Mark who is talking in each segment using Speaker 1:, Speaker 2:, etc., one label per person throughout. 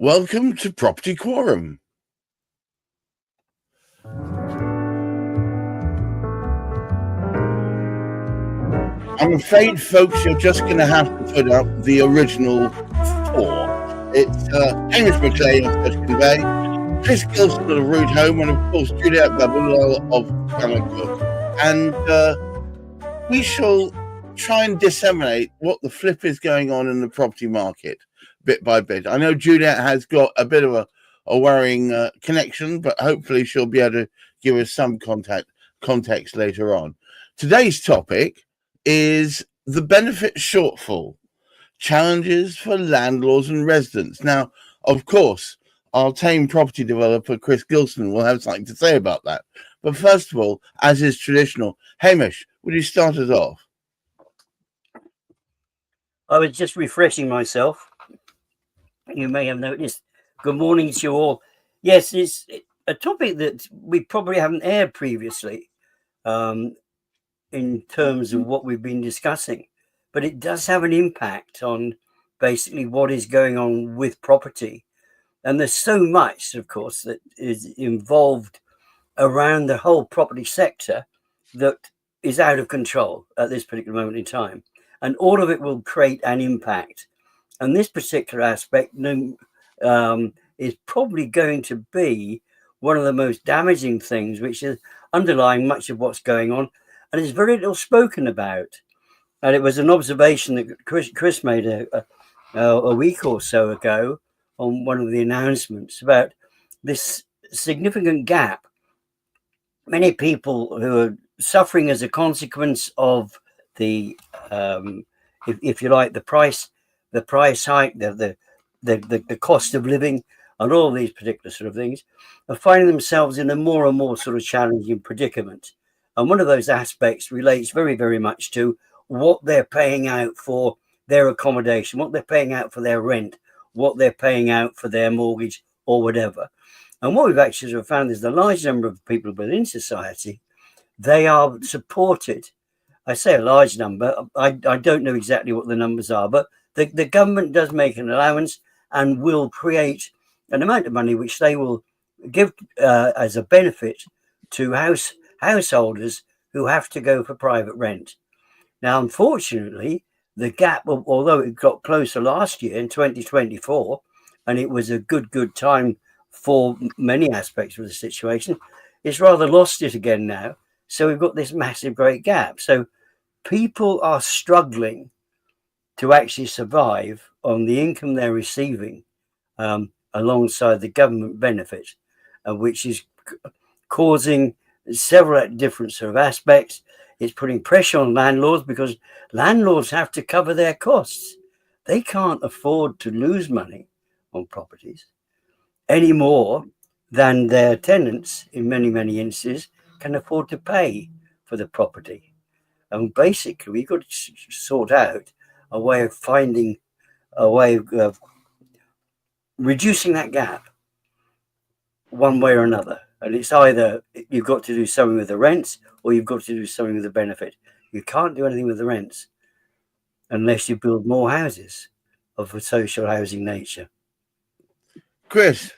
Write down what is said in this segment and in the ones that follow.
Speaker 1: Welcome to Property Quorum. I'm afraid, folks, you're just going to have to put up the original four. It's Hamish McLean of Thurston Bay, Chris Gilson of Root Home, and of course Juliet Babulal of Cook. And we shall try and disseminate what the flip is going on in the property market bit by bit. I know Juliet has got a bit of a worrying connection, but hopefully she'll be able to give us some context later on. Today's topic is the benefit shortfall, challenges for landlords and residents. Now, of course, our tame property developer, Chris Gilson, will have something to say about that. But first of all, as is traditional, Hamish, would you start us off?
Speaker 2: I was just refreshing myself. You may have noticed. Good morning to you all. Yes, it's a topic that we probably haven't aired previously in terms of what we've been discussing, but it does have an impact on basically what is going on with property. And there's so much, of course, that is involved around the whole property sector that is out of control at this particular moment in time. And all of it will create an impact. And this particular aspect is probably going to be one of the most damaging things, which is underlying much of what's going on. And it's very little spoken about. And it was an observation that Chris made a week or so ago on one of the announcements about this significant gap. Many people who are suffering as a consequence of the, if you like, the price hike, the cost of living, and all these particular sort of things, are finding themselves in a more and more sort of challenging predicament. And one of those aspects relates very, very much to what they're paying out for their accommodation, what they're paying out for their rent, what they're paying out for their mortgage or whatever. And what we've actually found is the large number of people within society, they are supported. I say a large number. I don't know exactly what the numbers are, but the government does make an allowance and will create an amount of money which they will give as a benefit to householders who have to go for private rent. Now, unfortunately, the gap, although it got closer last year in 2024, and it was a good time for many aspects of the situation, it's rather lost it again now. So we've got this massive, great gap. So people are struggling to actually survive on the income they're receiving alongside the government benefit, which is causing several different sort of aspects. It's putting pressure on landlords because landlords have to cover their costs. They can't afford to lose money on properties any more than their tenants, in many, many instances, can afford to pay for the property. And basically, we've got to sort out a way of finding a way of reducing that gap one way or another. And it's either you've got to do something with the rents or you've got to do something with the benefit. You can't do anything with the rents unless you build more houses of a social housing nature.
Speaker 1: Chris,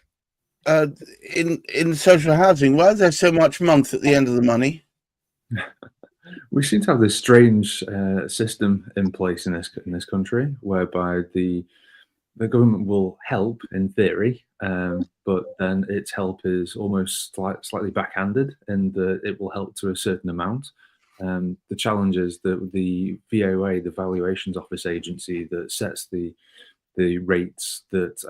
Speaker 1: in social housing, why is there so much month at the end of the money?
Speaker 3: We seem to have this strange system in place in this country, whereby the government will help in theory, but then its help is almost slightly backhanded, and it will help to a certain amount. The challenge is that the VOA, the Valuations Office agency that sets the rates that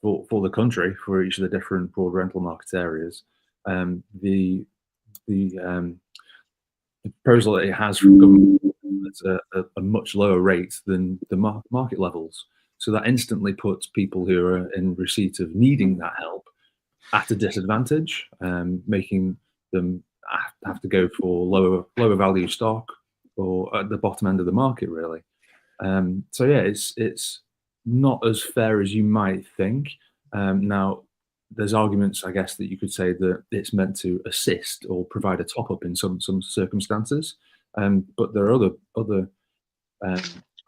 Speaker 3: for the country for each of the different broad rental market areas, the proposal that it has from government is a much lower rate than the market levels. So that instantly puts people who are in receipt of needing that help at a disadvantage, making them have to go for lower value stock or at the bottom end of the market, really. So yeah, it's not as fair as you might think. Now, there's arguments, I guess, that you could say that it's meant to assist or provide a top up in some circumstances, but there are other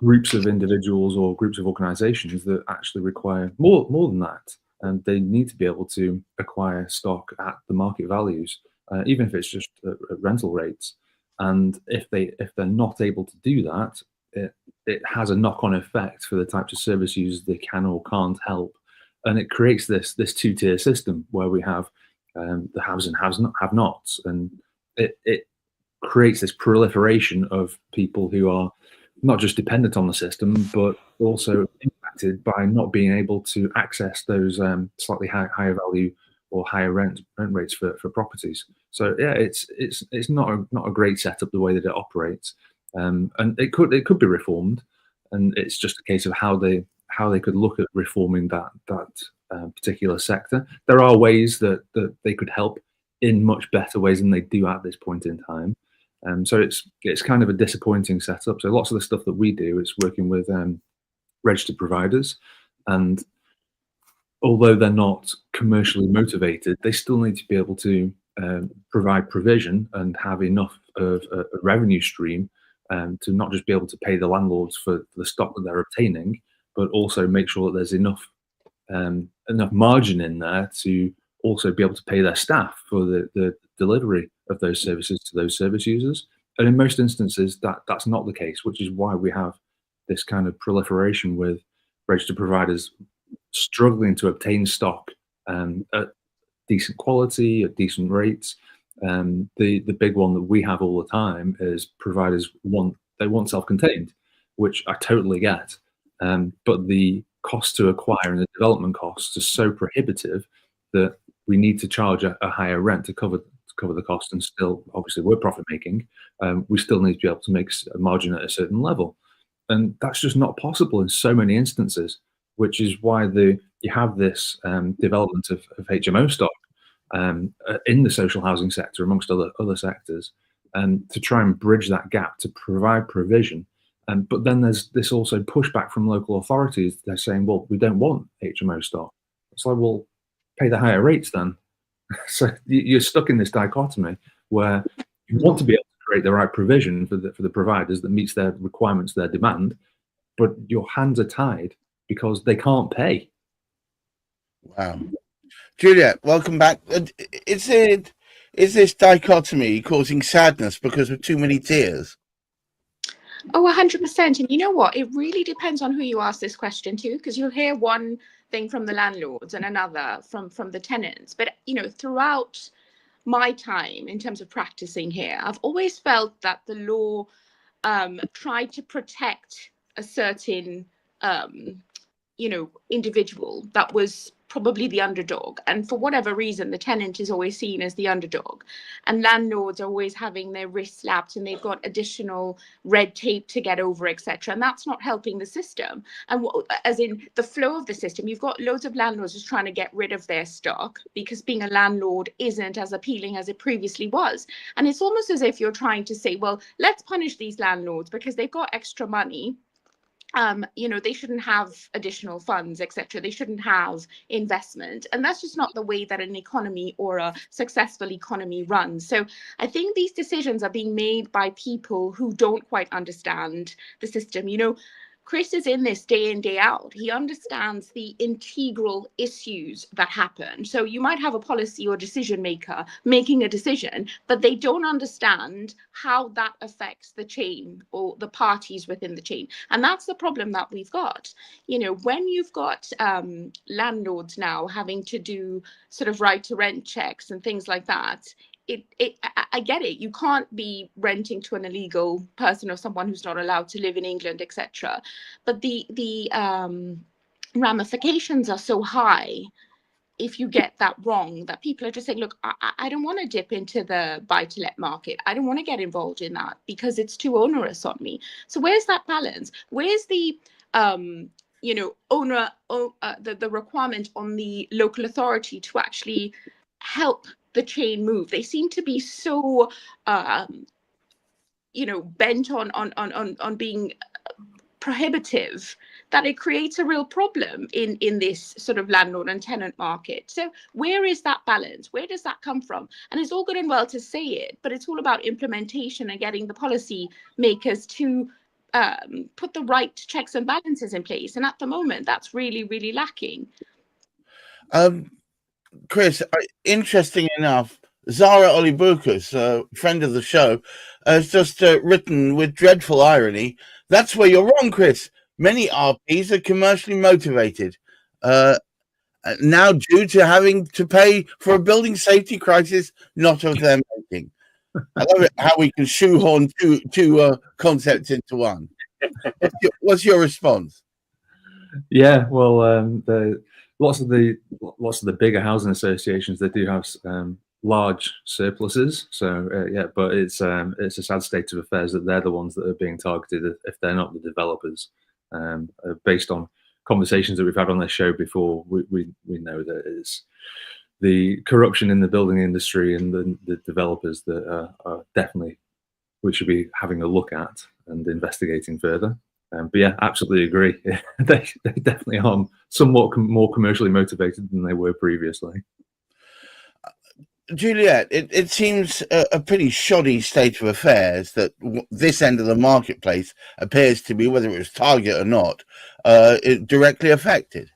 Speaker 3: groups of individuals or groups of organizations that actually require more than that. And they need to be able to acquire stock at the market values, even if it's just at rental rates. And if they're not able to do that, it has a knock-on effect for the types of service users they can or can't help. And it creates this two-tier system where we have the haves and have-nots, and it creates this proliferation of people who are not just dependent on the system, but also impacted by not being able to access those slightly higher value or higher rent rates for properties. So yeah, it's not a great setup the way that it operates, and it could be reformed, and it's just a case of how they could look at reforming that particular sector. There are ways that they could help in much better ways than they do at this point in time. So it's kind of a disappointing setup. So lots of the stuff that we do is working with registered providers, and although they're not commercially motivated, they still need to be able to provide provision and have enough of a revenue stream to not just be able to pay the landlords for the stock that they're obtaining, but also make sure that there's enough margin in there to also be able to pay their staff for the delivery of those services to those service users. And in most instances, that's not the case, which is why we have this kind of proliferation with registered providers struggling to obtain stock at decent quality, at decent rates. The big one that we have all the time is providers want self-contained, which I totally get. But the cost to acquire and the development costs are so prohibitive that we need to charge a higher rent to cover the cost, and still, obviously, we're profit making. We still need to be able to make a margin at a certain level, and that's just not possible in so many instances. Which is why you have this development of HMO stock in the social housing sector, amongst other sectors, to try and bridge that gap to provide provision. But then there's this also pushback from local authorities. They're saying, well, we don't want HMO stock. It's like, well, pay the higher rates then. So you're stuck in this dichotomy where you want to be able to create the right provision for the providers that meets their requirements, their demand, but your hands are tied because they can't pay.
Speaker 1: Wow. Juliet, welcome back. Is this dichotomy causing sadness because of too many tears?
Speaker 4: Oh, 100%. And you know what? It really depends on who you ask this question to, because you'll hear one thing from the landlords and another from the tenants. But, throughout my time in terms of practicing here, I've always felt that the law tried to protect a certain individual that was probably the underdog, and for whatever reason the tenant is always seen as the underdog, and landlords are always having their wrists slapped and they've got additional red tape to get over, etc., and that's not helping the system. And as in the flow of the system, you've got loads of landlords just trying to get rid of their stock because being a landlord isn't as appealing as it previously was. And it's almost as if you're trying to say, well, let's punish these landlords because they've got extra money. They shouldn't have additional funds, etc. They shouldn't have investment. And that's just not the way that an economy or a successful economy runs. So I think these decisions are being made by people who don't quite understand the system. Chris is in this day in, day out. He understands the integral issues that happen. So you might have a policy or decision maker making a decision, but they don't understand how that affects the chain or the parties within the chain. And that's the problem that we've got. When you've got landlords now having to do sort of right to rent checks and things like that, I get it. You can't be renting to an illegal person or someone who's not allowed to live in England, etc. But the ramifications are so high if you get that wrong that people are just saying, look, I don't want to dip into the buy-to-let market. I don't want to get involved in that because it's too onerous on me. So where's that balance? Where's the the requirement on the local authority to actually help the chain move? They seem to be so bent on being prohibitive that it creates a real problem in this sort of landlord and tenant market. So where is that balance? Where does that come from? And it's all good and well to say it, but it's all about implementation and getting the policy makers to put the right checks and balances in place. And at the moment, that's really, really lacking.
Speaker 1: Chris, interesting enough, Zara Olibukas, a friend of the show, has just written with dreadful irony, that's where you're wrong, Chris. Many RPs are commercially motivated, now due to having to pay for a building safety crisis not of their making. I love it how we can shoehorn two concepts into one. What's your response?
Speaker 3: Yeah, well, lots of the bigger housing associations, they do have large surpluses. So yeah, but it's a sad state of affairs that they're the ones that are being targeted if they're not the developers. Based on conversations that we've had on this show before, we know that it's the corruption in the building industry and the developers that are definitely we should be having a look at and investigating further. But yeah, absolutely agree. they definitely are somewhat more commercially motivated than they were previously.
Speaker 1: Juliet, it seems a pretty shoddy state of affairs that this end of the marketplace appears to be, whether it was Target or not, directly affected.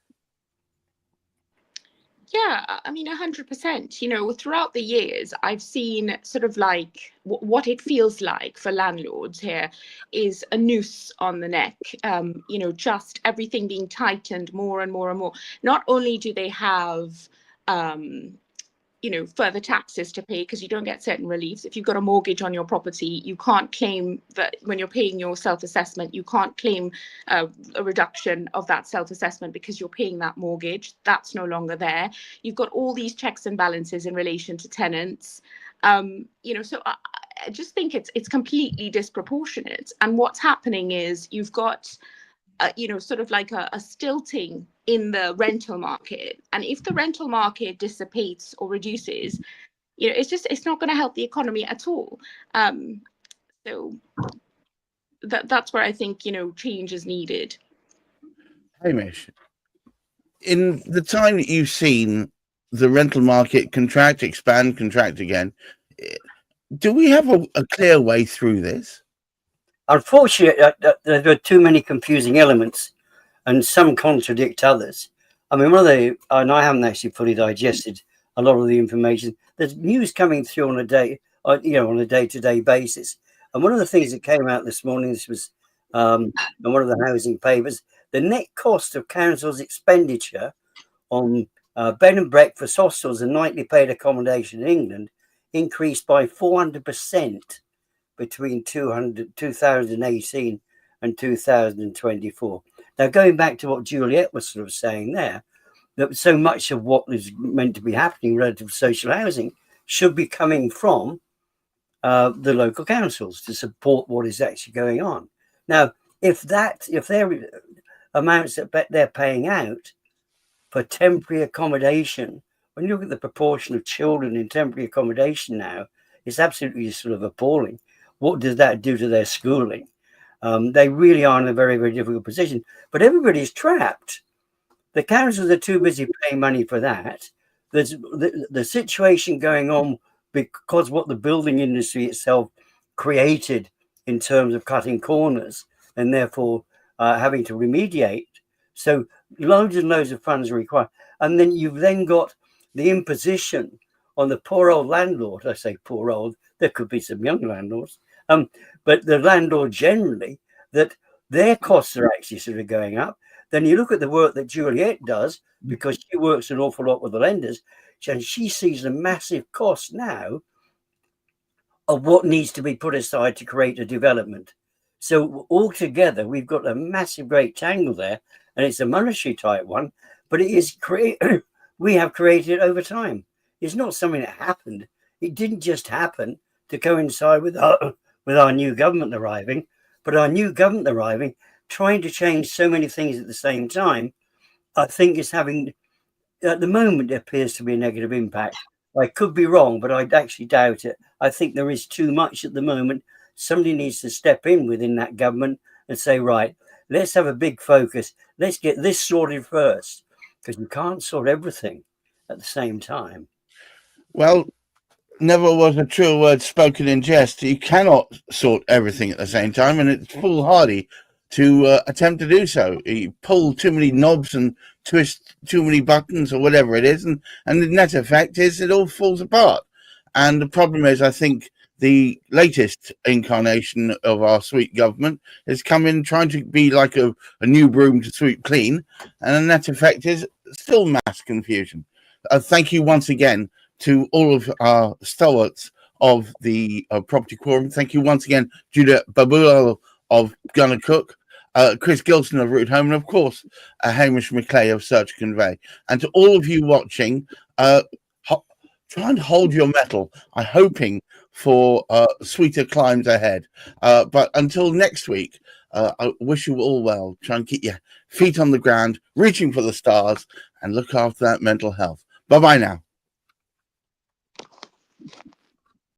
Speaker 4: Yeah, I mean, 100%. You know, throughout the years, I've seen sort of like what it feels like for landlords here is a noose on the neck. You know, just everything being tightened more and more and more. Not only do they have, you know, further taxes to pay because you don't get certain reliefs. If you've got a mortgage on your property, you can't claim that when you're paying your self-assessment, you can't claim a reduction of that self-assessment because you're paying that mortgage. That's no longer there. You've got all these checks and balances in relation to tenants. You know, so I just think it's completely disproportionate. And what's happening is you've got you know, sort of like a stilting in the rental market. And if the rental market dissipates or reduces, you know, it's not going to help the economy at all. So that's where I think, you know, change is needed.
Speaker 1: Hamish, in the time that you've seen the rental market contract, expand, contract again, do we have a clear way through this?
Speaker 2: Unfortunately, there are too many confusing elements, and some contradict others. I mean, and I haven't actually fully digested a lot of the information. There's news coming through on a day-to-day basis. And one of the things that came out this morning, this was in one of the housing papers, the net cost of council's expenditure on bed and breakfast, hostels, and nightly paid accommodation in England increased by 400%. Between 2018 and 2024. Now, going back to what Juliet was sort of saying there, that so much of what is meant to be happening relative to social housing should be coming from the local councils to support what is actually going on. Now, if their amounts that they're paying out for temporary accommodation, when you look at the proportion of children in temporary accommodation now, it's absolutely sort of appalling. What does that do to their schooling? They really are in a very, very difficult position. But everybody's trapped. The councils are too busy paying money for that. There's the situation going on because what the building industry itself created in terms of cutting corners and therefore having to remediate. So loads and loads of funds are required. And then you've then got the imposition on the poor old landlord. I say poor old, there could be some young landlords. But the landlord generally, that their costs are actually sort of going up. Then you look at the work that Juliet does, because she works an awful lot with the lenders, and she sees a massive cost now of what needs to be put aside to create a development. So altogether, we've got a massive, great tangle there, and it's a monetary type one, but it is we have created it over time. It's not something that happened. It didn't just happen to coincide with our new government arriving, but our new government arriving, trying to change so many things at the same time, I think is having, at the moment, it appears to be a negative impact. I could be wrong, but I actually doubt it. I think there is too much at the moment. Somebody needs to step in within that government and say, right, let's have a big focus. Let's get this sorted first, because you can't sort everything at the same time.
Speaker 1: Well, Never was a true word spoken in jest. You cannot sort everything at the same time, and it's foolhardy to attempt to do so. You pull too many knobs and twist too many buttons or whatever it is, and the net effect is it all falls apart. And the problem is, I think the latest incarnation of our sweet government has come in trying to be like a new broom to sweep clean, and the net effect is still mass confusion. Thank you once again to all of our stalwarts of the property quorum. Thank you once again, Judah Babulo of Gunner Cook, Chris Gilson of Root Home, and of course, Hamish McClay of Search Convey. And to all of you watching, try and hold your mettle. I'm hoping for sweeter climbs ahead. But until next week, I wish you all well. Try and keep your feet on the ground, reaching for the stars, and look after that mental health. Bye-bye now.